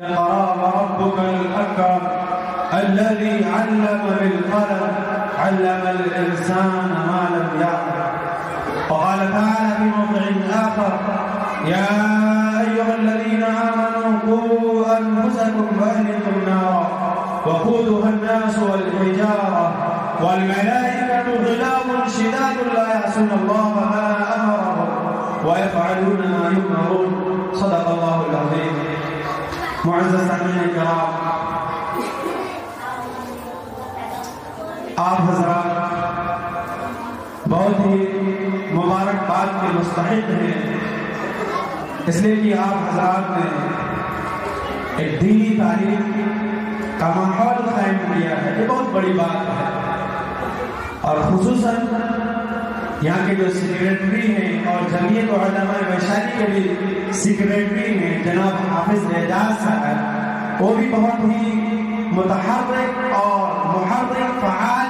اقرأ وربك الأكرم الذي علم بالقلم علم الإنسان ما لم يعلم. وقال تعالى في موضع آخر: يا أيها الذين آمنوا قوا أنفسكم وأهلكم نارا وقودها الناس والحجارة والملائكة غلاظ شداد لا يعصون الله ما أمرهم ويفعلون ما يؤمرون. صدق الله العظيم. معزز سامعین کرام، آپ حضرات بہت ہی مبارکباد کے مستحق ہیں، اس لیے کہ آپ حضرات نے ایک دینی تعلیم کا ماحول قائم کیا ہے. یہ بہت بڑی بات ہے، اور خصوصاً یہاں کے جو سیکریٹری ہیں اور جمعیت علماء ویشالی کے بھی سیکریٹری ہیں جناب حافظ اعجاز صاحب، وہ بھی بہت ہی متحرک اور محرک فعال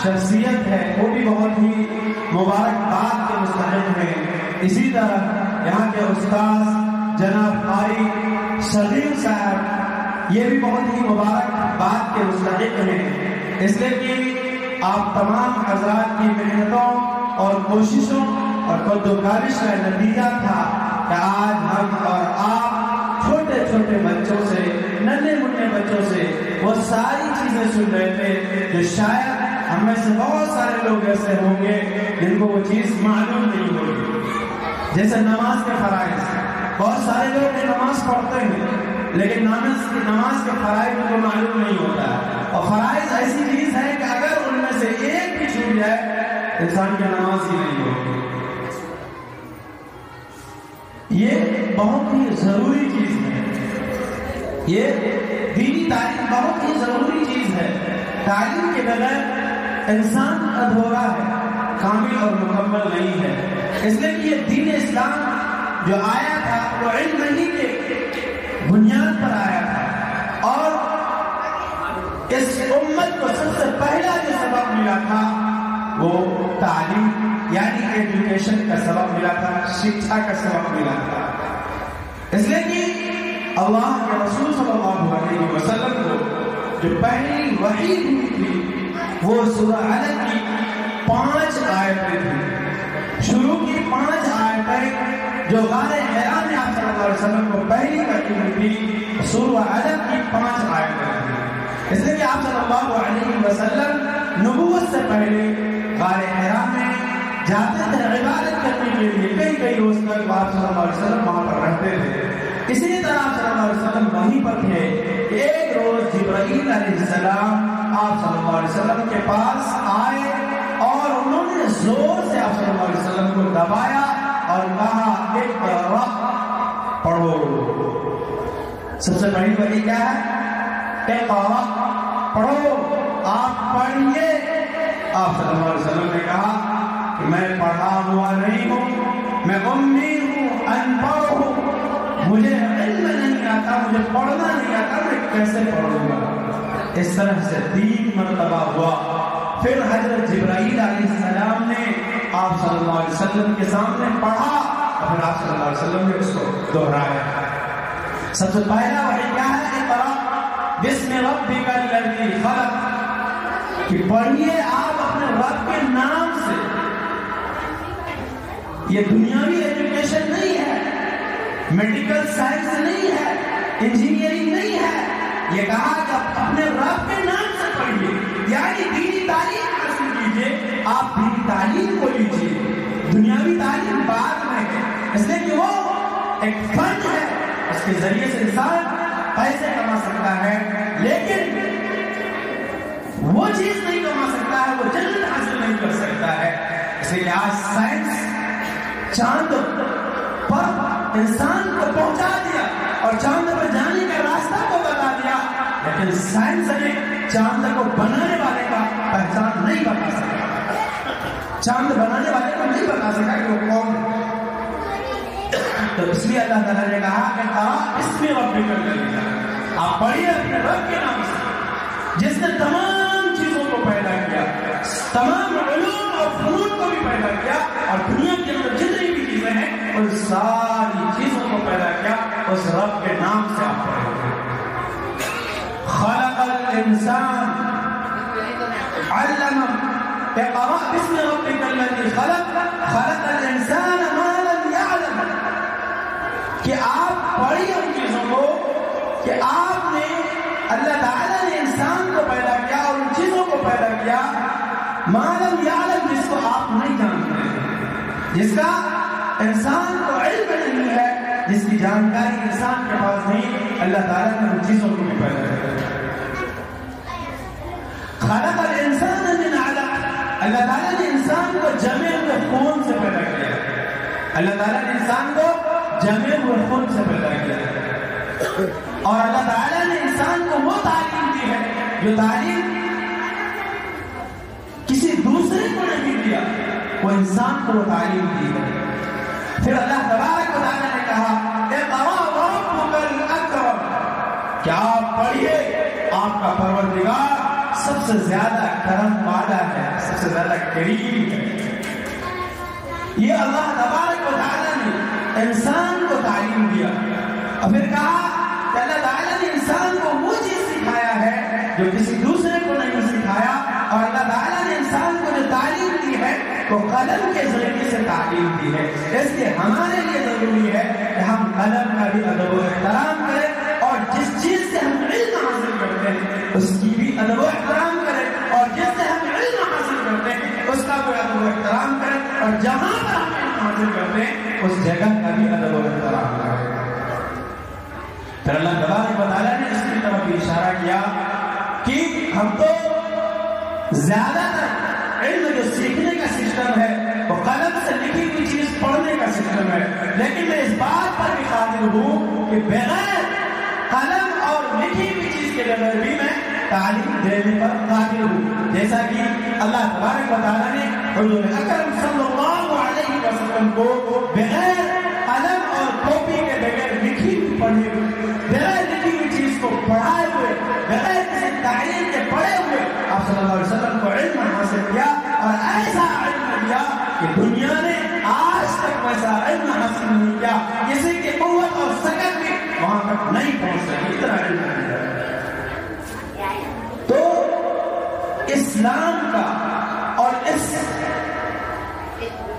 شخصیت ہے، وہ بھی بہت ہی مبارکباد کے مستحق ہیں. اسی طرح یہاں کے استاذ جناب قاری صغیر صاحب، یہ بھی بہت ہی مبارکباد کے مستحق ہیں، اس لیے کہ آپ تمام حضرات کی محنتوں اور کوششوں اور کدوکارش کا نتیجہ تھا کہ آج ہم اور آپ چھوٹے چھوٹے بچوں سے، ننھے منھے بچوں سے وہ ساری چیزیں سن رہے تھے جو شاید ہم میں سے بہت سارے لوگ ایسے ہوں گے جن کو وہ چیز معلوم نہیں ہوگی. جیسے نماز کے فرائض، بہت سارے لوگ نماز پڑھتے ہیں لیکن نماز کے فرائض کو معلوم نہیں ہوتا ہے. اور فرائض ایسی چیز ہے کہ اگر ان میں سے ایک بھی چھوٹ جائے انسان کی نماز ہی نہیں ہوگی. یہ بہت ہی ضروری چیز ہے، یہ دینی تعلیم بہت ہی ضروری چیز ہے. تعلیم کے بغیر انسان ادھورا ہے، کامل اور مکمل نہیں ہے. اس لیے کہ یہ دین اسلام جو آیا تھا وہ علم ہی کے بنیاد پر آیا تھا، اور اس امت کو سب سے پہلا جو سبق ملا تھا وہ تعلیم یعنی ایجوکیشن کا سبق ملا تھا، شکشا کا سبق ملا تھا. اس لیے کہ اللہ کے رسول صلی اللہ علیہ وسلم کو جو پہلی وحی ہوئی تھی وہ سورہ علق کی 5 آیتیں تھیں. شروع کی 5 آیتیں جو غار حرا میں آپ صلی اللہ علیہ وسلم کو پہلی وحی ہوئی تھی، سورہ علق کی 5 آیتیں تھیں. اس لیے کہ آپ صلی اللہ علیہ وسلم نبوت سے پہلے غار حرا میں جاتے تھے عبادت کرنے کے لیے. کئی روز تک آپ صلی اللہ علیہ وسلم وہاں پر رہتے تھے. اسی طرح آپ صلی اللہ علیہ وسلم وہیں پر تھے. ایک روز جبرائیل علیہ السلام آپ صلی اللہ علیہ وسلم کے پاس آئے اور انہوں نے زور سے آپ صلی اللہ علیہ وسلم کو دبایا اور کہا اقرأ، پڑھو. سب سے بڑی وحی کیا ہے؟ اقرأ، پڑھو، آپ پڑھیے. آپ صلی اللہ علیہ وسلم نے کہا کہ میں پڑھا ہوا نہیں ہوں، میں امی ہوں، ان پڑھ ہوں، مجھے علم نہیں آتا، مجھے پڑھنا نہیں آتا، میں کیسے پڑھوں گا. اس طرح سے 3 مرتبہ ہوا. پھر حضرت جبرائیل علیہ السلام نے آپ صلی اللہ علیہ وسلم کے سامنے پڑھا اور پھر آپ صلی اللہ علیہ وسلم نے اس کو دہرایا. سب سے پہلا وحی کیا ہے؟ اقرأ بسم ربک الذی خلق، کہ پڑھیے آپ اپنے رب کے نام سے. یہ دنیاوی ایجوکیشن نہیں ہے، میڈیکل سائنس نہیں ہے، انجینئرنگ نہیں ہے. یہ کہا کہ آپ اپنے رب کے نام سے پڑھیے، یعنی دینی تعلیم حاصل کیجیے. آپ دینی تعلیم کو لیجیے، دنیاوی تعلیم بعد میں ہے. اس لیے کہ وہ ایک فن ہے، اس کے ذریعے سے انسان پیسے کما سکتا ہے، لیکن وہ چیز نہیں کما سکتا ہے، وہ جنت حاصل نہیں کر سکتا ہے. اس لیے آج سائنس چاند پر انسان کو پہنچا دیا اور چاند پر جانے کا راستہ کو بتا دیا، لیکن سائنس نے چاند کو بنانے والے کا پہچان نہیں بتا سکا. چاند بنانے والے کو نہیں بتا سکا کہ وہ کون ہے. تو اس لیے اللہ تعالیٰ نے کہا کہ اسم ربک الذی خلق، آپ پڑھیے اپنے رب کے نام سے جس نے تمام چیزوں کو پیدا کیا، تمام علوم اور فنون کو بھی پیدا کیا، اور دنیا کے اندر جتنی بھی چیزیں ہیں ان ساری چیزوں کو پیدا کیا. اس رب کے نام سے آپ پڑھیں. الانسان علم اقرأ باسم ربك الذي خلق خلق الانسان ما لم يعلم کہ آپ پڑھیے ان چیزوں کو کہ آپ نے اللہ تعالیٰ نے انسان کو پیدا کیا اور ان چیزوں کو پیدا کیا ما لم يعلم جس کو آپ نہیں جانتے جس کا انسان کو علم نہیں ہے جس کی جانکاری انسان کے پاس نہیں اللہ تعالیٰ نے ان چیزوں کو بھی پیدا کیا خلق الانسان من علق اللہ تعالیٰ نے انسان کو جمے ہوئے خون سے پیدا کیا اللہ تعالیٰ نے انسان کو جمے ہوئے خون سے پیدا کیا اور اللہ تعالیٰ نے انسان کو وہ تعلیم دی ہے جو تعلیم کسی دوسرے کو نہیں دیا وہ انسان کو وہ تعلیم دی ہے پھر اللہ تبارک و تعالیٰ نے کہا اقرأ وربک الاکرم کہ آپ پڑھیے آپ کا پروردگار سب سے زیادہ کرم والا ہے سب سے زیادہ کریم ہے یہ اللہ تبارک و تعالیٰ نے انسان کو تعلیم دیا اور پھر کہا کہ اللہ تعالیٰ نے انسان کو وہ چیز سکھایا ہے جو کسی دوسرے کو نہیں سکھایا اور اللہ تعالیٰ نے انسان کو جو تعلیم دی ہے وہ قلم کے ذریعے سے تعلیم دی ہے اس لیے ہمارے لیے ضروری ہے کہ ہم قلم کا بھی ادب و احترام کریں اور جس چیز سے ہم علم حاصل کرتے ہیں اس کی بھی ادب و احترام کریں اور جس سے ہم علم حاصل کرتے ہیں اس کا بھی ادب و احترام کریں اور جہاں پر ہم علم حاصل کرتے ہیں اس جگہ کا بھی ادب و احترام کریں پھر اللہ تبارک و تعالیٰ نے اس کی طرف بھی اشارہ کیا کہ ہم تو زیادہ تر علم جو سیکھنے کا سسٹم ہے وہ قلم سے لکھی ہوئی چیز پڑھنے کا سسٹم ہے لیکن میں اس بات پر بھی قادر ہوں کہ بغیر قلم اور لکھی ہوئی چیز کے بغیر بھی میں تعلیم دینے پر قادر ہوں جیسا کہ اللہ تبارک و تعالیٰ نے حضور اکرم صلی اللہ علیہ وسلم کو بغیر قلم اور کاپی کے بغیر لکھی ہوئی پڑھی ہوئی بغیر لکھی ہوئی چیز کو پڑھائے ہوئے بغیر کسی تعلیم کے پڑھے ہوئے آپ صلی اللہ علیہ وسلم کو علم حاصل کیا اور ایسا علم دیا کہ دنیا نے آج تک ویسا علم حاصل نہیں کیا کسی کی قوت اور سکت بھی وہاں تک نہیں پہنچ سکی اتنا علم دیا تو اسلام کا اور اس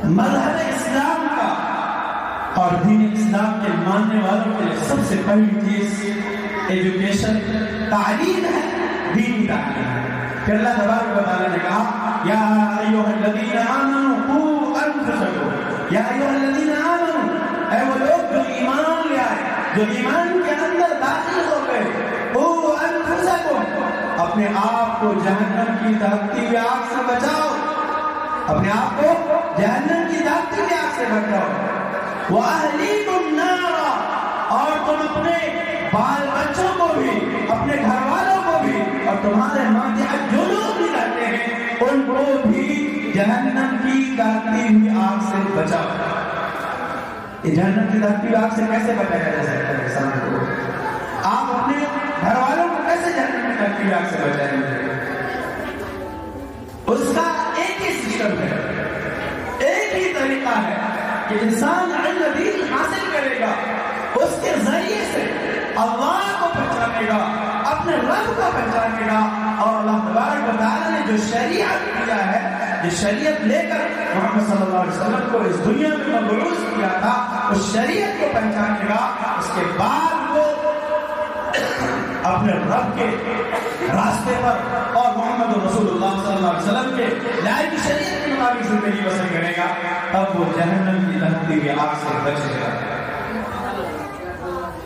مذہب اسلام کا اور دین اسلام کے ماننے والوں کے لیے سب سے پہلی چیز ایجوکیشن تعلیم ہے دینی تعلیم ہے پھر اللہ تبارک و تعالیٰ نے کہا یا ایھا الذین آمنوا قوا انفسکم یا ایھا الذین آمنوا اے وہ لوگ جو ایمان لے آئے جو ایمان کے اندر داخل ہو گئے قوا انفسکم اپنے آپ کو جہنم کی داغتی ہوئی آگ سے بچاؤ اپنے آپ کو جہنم کی داغتی ہوئی آگ سے بچاؤ وَأَهْلِيكُمْ نَارًا اور تم اپنے بال بچوں کو بھی اپنے گھر والوں کو بھی اور تمہارے ماتحت جو لوگ بھی رہتے ہیں ان کو بھی جہنم کی داغتی ہوئی آگ سے بچاؤ یہ جہنم کی داغتی ہوئی آگ سے کیسے بچایا جا سکتا ہے انسان کو آپ اپنے گھر والوں کو کیسے جہنم کی داغتی ہوئی آگ سے بچائیں گے اس کا ایک ہی سسٹم ہے ایک ہی طریقہ ہے کہ انسان علم دین حاصل کرے گا اس کے ذریعے سے اللہ کو پہچانے گا اپنے رب کو پہچانے گا اور اللہ تبارک و تعالیٰ نے جو شریعت دیا ہے جو شریعت لے کر محمد صلی اللہ علیہ وسلم کو اس دنیا میں مبعوث کیا تھا اس شریعت کو پہچانے گا اس کے بعد وہ اپنے رب کے راستے پر اور محمد رسول اللہ صلی اللہ علیہ وسلم کے لائی کی شریعت کے مطابق زندگی بسر کرے گا تب وہ جہنم کی داغتی ہوئی آگ سے بچے گا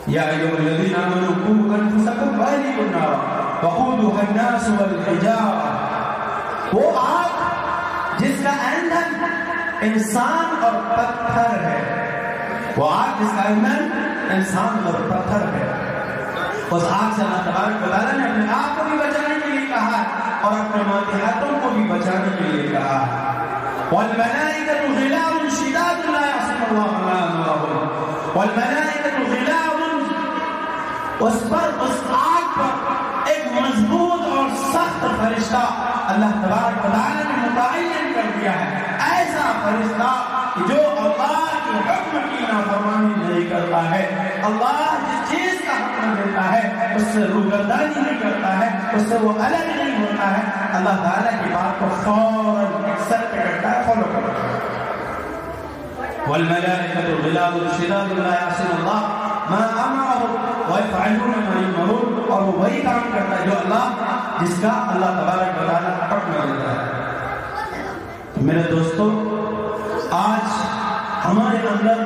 یا ایھا الذین آمنوا قوا انفسکم واہلیکم نارا وقودها الناس والحجارہ وہ آگ جس کا ایندھن انسان اور پتھر ہے وہ آگ جس کا ایندھن انسان اور پتھر ہے اس آگ سے اللہ تبارک و تعالیٰ نے اپنے آپ کو بھی بچانے کے لیے کہا اور اپنے ماتحتوں کو بھی بچانے کے لیے کہا والملائکۃ غلاظ شداد لا یعصون اللہ ما امرهم والملائکۃ غلاظ اس پر اس آگ پر ایک مضبوط اور سخت فرشتہ اللہ تبارک و تعالیٰ نے متعین کر دیا ہے ایسا فرشتہ جو اللہ کے حکم کی نافرمانی نہیں کرتا ہے اللہ جس چیز کا حکم نہیں دیتا ہے، اس سے روگردانی نہیں کرتا ہے، اس سے وہ الگ نہیں ہوتا ہے، اللہ تعالیٰ کی بات کو فوراً ایکسپٹ کرتا ہے، فالو کرتا ہے۔ والملائکۃ غلاظ شداد لا یعصون اللہ ما امرهم ويفعلون ما یؤمرون، اور وہ وہی کام کرتا ہے جو جس کا اللہ تبارک و تعالیٰ حکم دیتا ہے۔ میرے دوستو، آج ہمارے اندر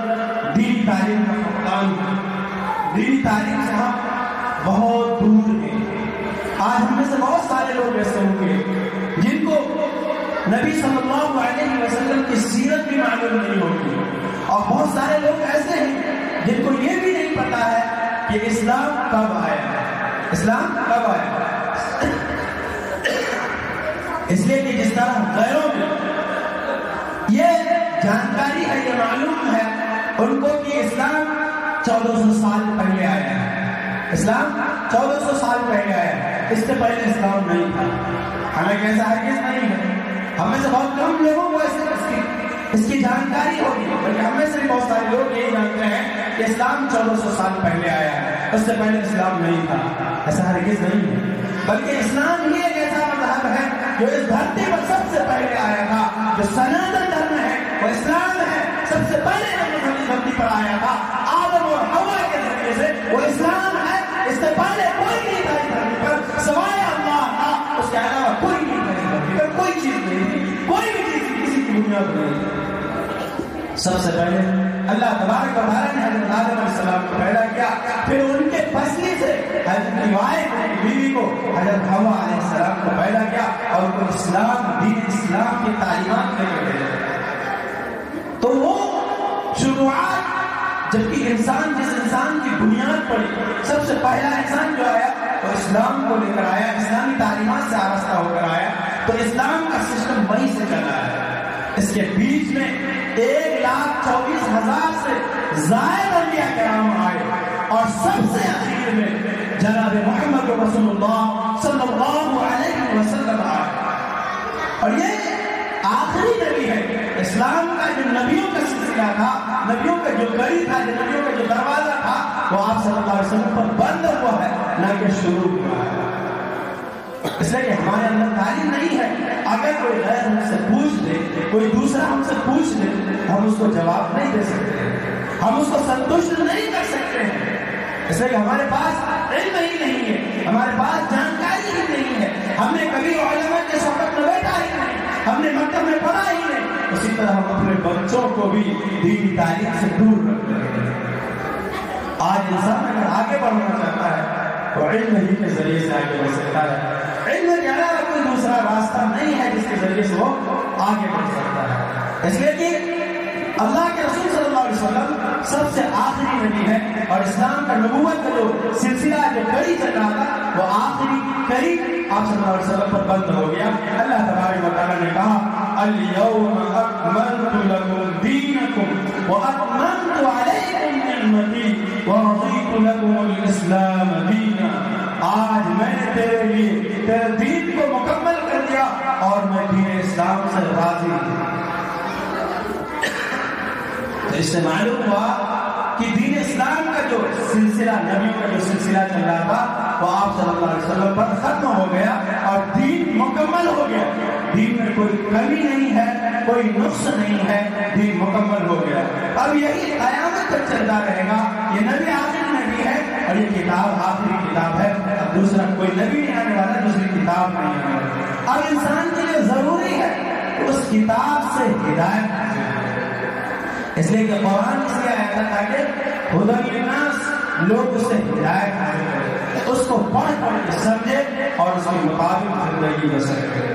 دینی تعلیم کا فقدان ہے، دینی تعلیم سے ہم بہت دور ہیں۔ آج ہم میں سے بہت سارے لوگ ایسے ہوں گے جن کو نبی صلی اللہ علیہ وسلم کی سیرت بھی معلوم نہیں ہوگی، اور بہت سارے لوگ ایسے ہیں جن کو یہ بھی نہیں پتا ہے کہ اسلام کب آیا، اسلام کب آیا۔ اس لیے کہ جس طرح غیروں میں یہ جانکاری ہے، یہ معلوم ہے ان کو کہ اسلام 1400 سال پہلے آیا ہے، اسلام 1400 سال پہلے آیا ہے، اس سے پہلے اسلام نہیں تھا۔ حالانکہ ایسا ہرگز نہیں ہے، ہم میں سے بہت کم لوگوں کو اس کی جانکاری ہوگی، بلکہ ہم میں سے بھی بہت سارے لوگ یہ جانتے ہیں کہ اسلام 1400 سال پہلے آیا ہے، اس سے پہلے اسلام نہیں تھا۔ ایسا ہرگز نہیں ہے، بلکہ اسلام ہی ایک ایسا مذہب ہے جو اس دھرتی پر سب سے پہلے آیا تھا، جو سناتن دھرم ہے وہ اسلام ہے، سب سے پہلے دھرتی پر آیا تھا آدم اور حوا کے ذریعے سے، وہ اسلام ہے۔ اس سے پہلے کوئی نہیں تھا اس دھرتی پر سوائے اللہ کا، اس کے علاوہ کوئی نہیں تھا اس دھرتی پر، کوئی چیز نہیں تھی، کوئی بھی چیز کسی کی بنیاد نہیں تھی۔ سب سے پہلے اللہ تبارک و تعالیٰ نے حضرت آدم علیہ السلام کو پیدا کیا، پھر ان کے پسلی سے حضرت روایت کی بیوی کو حضرت حوا علیہ السلام کو پیدا کیا، اور ان کو اسلام، دین اسلام کی تعلیمات دے کے بھیجا۔ تو وہ شروعات، جبکہ انسان جس انسان کی بنیاد پڑی، سب سے پہلا انسان جو آیا وہ اسلام کو لے کر آیا، اسلامی تعلیمات سے آراستہ ہو کر آیا، تو اسلام کا سسٹم وہیں سے چلا ہے۔ اس کے بیچ میں 1,24,000 سے زائد انبیاء کرام آئے، اور سب سے اخیر میں جناب محمد رسول اللہ صلی اللہ علیہ وسلم آئے، اور یہ آخری نبی ہے۔ اسلام کا جو نبیوں کا سلسلہ تھا، نبیوں کا جو گڑی تھا، جو نبیوں کا جو دروازہ تھا، وہ آپ صلی اللہ علیہ وسلم پر بند ہوا ہے، نہ کہ شروع ہوا ہے۔ اس لیے کہ ہمارے اندر تعلیم نہیں ہے۔ اگر کوئی غیر ہم سے پوچھ لے، کوئی دوسرا ہم سے پوچھ لے، ہم اس کو جواب نہیں دے سکتے، ہم اس کو سنتشٹ نہیں کر سکتے ہیں، اس لیے کہ ہمارے پاس علم ہی نہیں ہے، ہمارے پاس جانکاری ہی نہیں ہے، ہم نے کبھی علماء کے صحبت میں بیٹھا ہی نہیں، ہم نے مکتب میں پڑھا ہی نہیں۔ اسی طرح ہم اپنے بچوں کو بھی دینی تعلیم سے دور رکھتے ہیں۔ آج انسان اگر آگے بڑھنا چاہتا ہے تو علم ہی کے ذریعے سے آگے بڑھ سکتا ہے، علم کے علاوہ کوئی دوسرا راستہ نہیں ہے جس کے ذریعے سے وہ آگے بڑھ سکتا ہے۔ اس لیے کہ اللہ کے رسول صلی اللہ علیہ وسلم سب سے آخری نبی ہے، اور اسلام کا نبوت کا جو سلسلہ جو کڑی چل رہا تھا وہ آخری کڑی آپ صلی اللہ علیہ وسلم پر بند ہو گیا۔ اللہ تبارک و تعالیٰ نے کہا اليوم اکملت لکم دینکم واتممت علیکم نعمتی ورضیت لکم الاسلام دینا۔ آج میں نے تیرے لیے تیرے دین کو مکمل کر دیا اور میں دین اسلام سے راضی ہوں۔ تو اس سے معلوم ہوا کہ دین اسلام کا جو سلسلہ، نبیوں کا جو سلسلہ چل رہا تھا وہ آپ صلی اللہ علیہ وسلم پر ختم ہو گیا اور دین مکمل ہو گیا۔ دین میں کوئی کمی نہیں ہے، کوئی نقص نہیں ہے، دین مکمل ہو گیا۔ اب یہی قیامت تک چلتا رہے گا۔ یہ نبی آخری نبی ہے اور یہ کتاب آخری کتاب ہے، اب دوسرا کوئی نبی نہیں آنے والا، دوسری کتاب نہیں آنے والا۔ اب انسان کے لیے ضروری ہے اس کتاب سے ہدایت، اس لیے کہ قرآن اس لیے آیا تھا تاکہ ہدی للناس، لوگ اس سے ہدایت حاصل کریں، اس کو پڑھ پڑھ کے سمجھے اور اس کے مطابق زندگی بسر کریں۔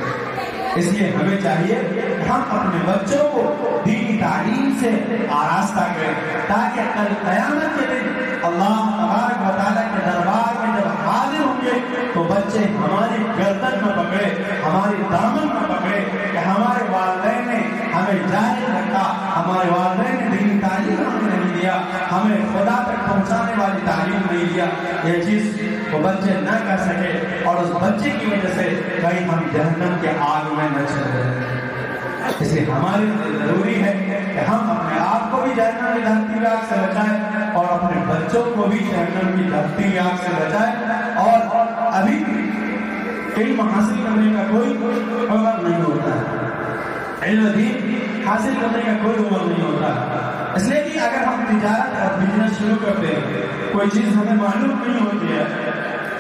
اس لیے ہمیں چاہیے کہ ہم اپنے بچوں کو دینی تعلیم سے آراستہ کریں، تاکہ کل قیامت کے دن اللہ تبارک و تعالیٰ کے دربار میں جب حاضر ہوں گے تو بچے ہماری گردن میں پکڑے، ہماری دامن میں پکڑے کہ ہمارے والدین نے ہمیں جاہل رکھا، ہمارے والدین نے دینی تعلیم ہمیں نہیں دیا، ہمیں خدا تک پہنچانے والی تعلیم نہیں دیا۔ یہ چیز وہ بچے نہ کر سکے اور اس بچے کی وجہ سے کہیں ہم جہنم کے آگ میں نہ چلے۔ اس لیے ہمارے لیے ضروری ہے کہ ہم اپنے آپ کو بھی جہنم کی دھکتی کی آگ سے بچائیں اور اپنے بچوں کو بھی جہنم کی دھکتی کی آگ سے بچائیں. اور ابھی علم حاصل کرنے کا کوئی عمر نہیں ہوتا ہے، علم دین حاصل کرنے کا کوئی عمر نہیں ہوتا. اس لیے کہ اگر ہم تجارت اور بزنس شروع کرتے ہیں، کوئی چیز ہمیں معلوم نہیں ہوتی ہے،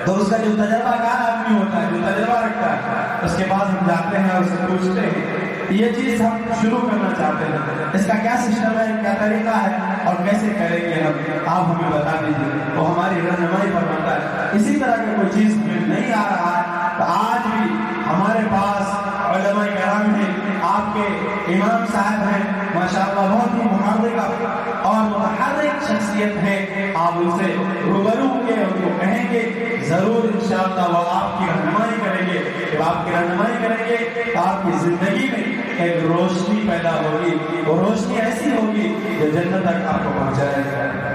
تو اس کا جو تجربہ کار آدمی ہوتا ہے، جو تجربہ رکھتا ہے، اس کے بعد ہم جاتے ہیں اور اس سے پوچھتے ہیں یہ چیز ہم شروع کرنا چاہتے ہیں، اس کا کیا سسٹم ہے، کیا طریقہ ہے اور کیسے کریں گے ہم، آپ ہمیں بتا دیجیے. وہ ہماری رہنمائی فرماتا ہے. اسی طرح کی کوئی چیز ہمیں نہیں آ رہا ہے تو آج بھی ہمارے پاس علماء کرام ہیں، آپ کے امام صاحب ہیں ماشاءاللہ، بہت ہی محرک اور متحرک شخصیت ہے. آپ ان سے روبرو ہوں گے، ان کو کہیں گے، ضرور انشاءاللہ وہ آپ کی رہنمائی کریں گے. جب آپ کی رہنمائی کریں گے تو آپ کی زندگی میں ایک روشنی پیدا ہوگی. وہ روشنی ایسی ہوگی جو جنت تک آپ کو پہنچائے گا.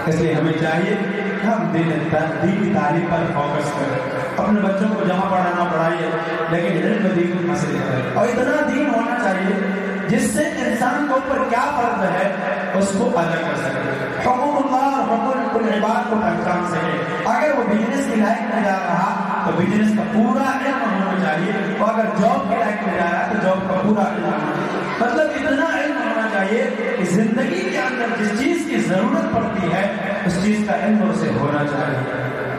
اس لیے ہمیں چاہیے کہ ہم دین کی تعلیم پر فوکس کریں. اپنے بچوں کو جہاں پڑھانا پڑھائیے، لیکن علم دین حاصل کریں. اور اتنا دین ہونا چاہیے جس سے انسان کے اوپر کیا فرض ہے اس کو ادا کر سکے، حقوق اللہ اور حقوق العباد کو پہچان سکے. اگر وہ بزنس کی لائن میں جا رہا تو بزنس کا پورا علم ہونا چاہیے، اور اگر جاب کی لائن میں جا رہا ہے تو جاب کا پورا علم ہونا چاہیے. مطلب اتنا علم ہونا چاہیے کہ زندگی کے اندر جس چیز کی ضرورت پڑتی ہے اس چیز کا علم اسے ہونا چاہیے.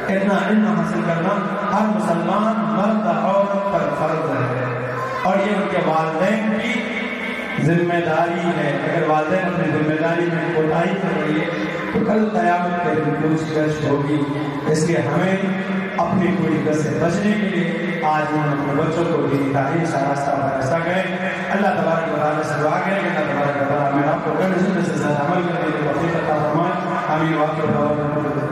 اتنا علم حاصل کرنا ہر مسلمان مرد عورت پر فرض ہے، اور یہ ان کے والدین کی ذمہ داری ہے. اگر والدین اپنی ذمہ داری میں کوتاہی کر رہی ہے تو کل قیامت کے دن پوچھ گچھ ہوگی. اس لیے ہمیں اپنی پوری گھر سے بچنے کے لیے آج ہم اپنے بچوں کو دینی تعلیم کا راستہ برسا گئے. اللہ تبارک و تعالیٰ سے دعا کریں کہ اللہ تبارک و تعالیٰ میں آپ کو غیر سے زیادہ عمل کرنے کی توفیق عطا فرمائے. آمین.